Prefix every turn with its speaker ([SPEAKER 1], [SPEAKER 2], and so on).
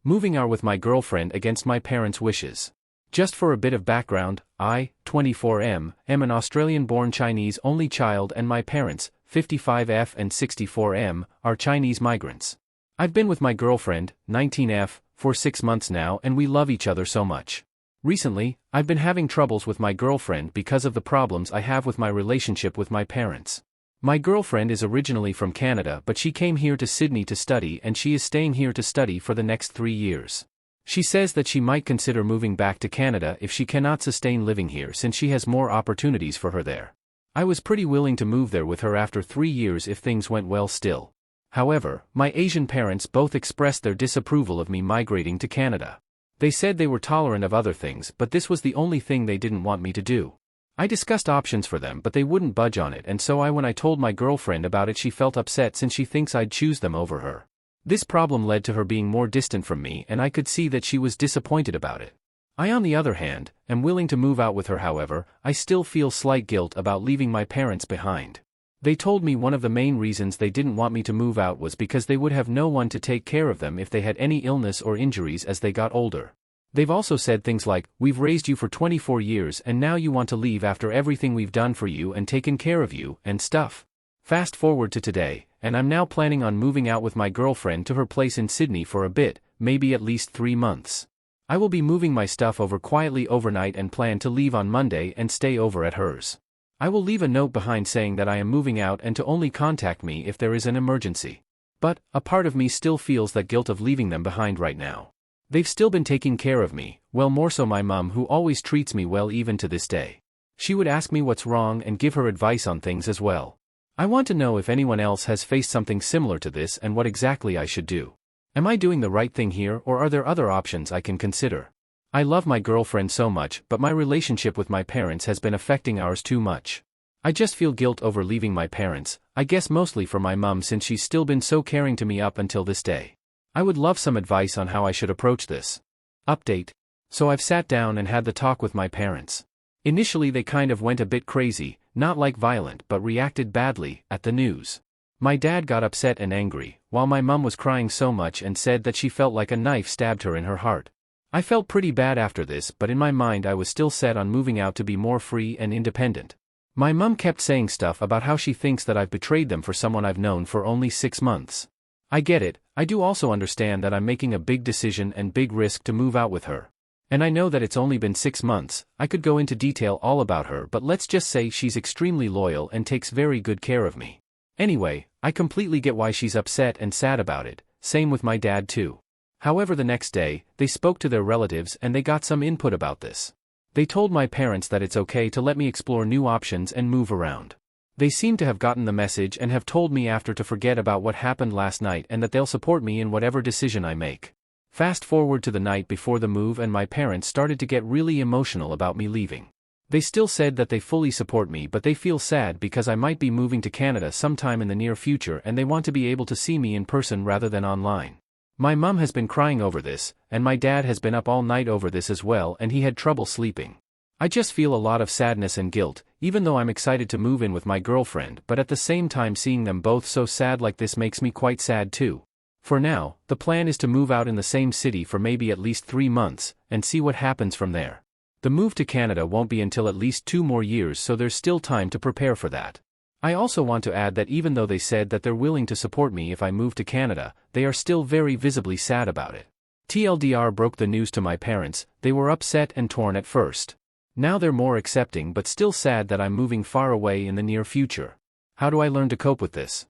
[SPEAKER 1] Moving out with my girlfriend against my parents' wishes. Just for a bit of background, I, 24M, am an Australian-born Chinese only child and my parents, 55F and 64M, are Chinese migrants. I've been with my girlfriend, 19F, for 6 months now and we love each other so much. Recently, I've been having troubles with my girlfriend because of the problems I have with my relationship with my parents. My girlfriend is originally from Canada but she came here to Sydney to study and she is staying here to study for the next 3 years. She says that she might consider moving back to Canada if she cannot sustain living here since she has more opportunities for her there. I was pretty willing to move there with her after 3 years if things went well still. However, my Asian parents both expressed their disapproval of me migrating to Canada. They said they were tolerant of other things but this was the only thing they didn't want me to do. I discussed options for them but they wouldn't budge on it and so when I told my girlfriend about it she felt upset since she thinks I'd choose them over her. This problem led to her being more distant from me and I could see that she was disappointed about it. I on the other hand, am willing to move out with her however, I still feel slight guilt about leaving my parents behind. They told me one of the main reasons they didn't want me to move out was because they would have no one to take care of them if they had any illness or injuries as they got older. They've also said things like, "We've raised you for 24 years and now you want to leave after everything we've done for you and taken care of you, and stuff." Fast forward to today, and I'm now planning on moving out with my girlfriend to her place in Sydney for a bit, maybe at least 3 months. I will be moving my stuff over quietly overnight and plan to leave on Monday and stay over at hers. I will leave a note behind saying that I am moving out and to only contact me if there is an emergency. But, a part of me still feels that guilt of leaving them behind right now. They've still been taking care of me, well more so my mum who always treats me well even to this day. She would ask me what's wrong and give her advice on things as well. I want to know if anyone else has faced something similar to this and what exactly I should do. Am I doing the right thing here or are there other options I can consider? I love my girlfriend so much but my relationship with my parents has been affecting ours too much. I just feel guilt over leaving my parents, I guess mostly for my mum since she's still been so caring to me up until this day. I would love some advice on how I should approach this. Update. So I've sat down and had the talk with my parents. Initially they kind of went a bit crazy, not like violent but reacted badly, at the news. My dad got upset and angry, while my mum was crying so much and said that she felt like a knife stabbed her in her heart. I felt pretty bad after this but in my mind I was still set on moving out to be more free and independent. My mum kept saying stuff about how she thinks that I've betrayed them for someone I've known for only 6 months. I get it, I do also understand that I'm making a big decision and big risk to move out with her. And I know that it's only been 6 months, I could go into detail all about her but let's just say she's extremely loyal and takes very good care of me. Anyway, I completely get why she's upset and sad about it, same with my dad too. However the next day, they spoke to their relatives and they got some input about this. They told my parents that it's okay to let me explore new options and move around. They seem to have gotten the message and have told me after to forget about what happened last night and that they'll support me in whatever decision I make. Fast forward to the night before the move and my parents started to get really emotional about me leaving. They still said that they fully support me but they feel sad because I might be moving to Canada sometime in the near future and they want to be able to see me in person rather than online. My mum has been crying over this, and my dad has been up all night over this as well and he had trouble sleeping. I just feel a lot of sadness and guilt, even though I'm excited to move in with my girlfriend but at the same time seeing them both so sad like this makes me quite sad too. For now, the plan is to move out in the same city for maybe at least 3 months, and see what happens from there. The move to Canada won't be until at least 2 more years so there's still time to prepare for that. I also want to add that even though they said that they're willing to support me if I move to Canada, they are still very visibly sad about it. TLDR broke the news to my parents, they were upset and torn at first. Now they're more accepting but still sad that I'm moving far away in the near future. How do I learn to cope with this?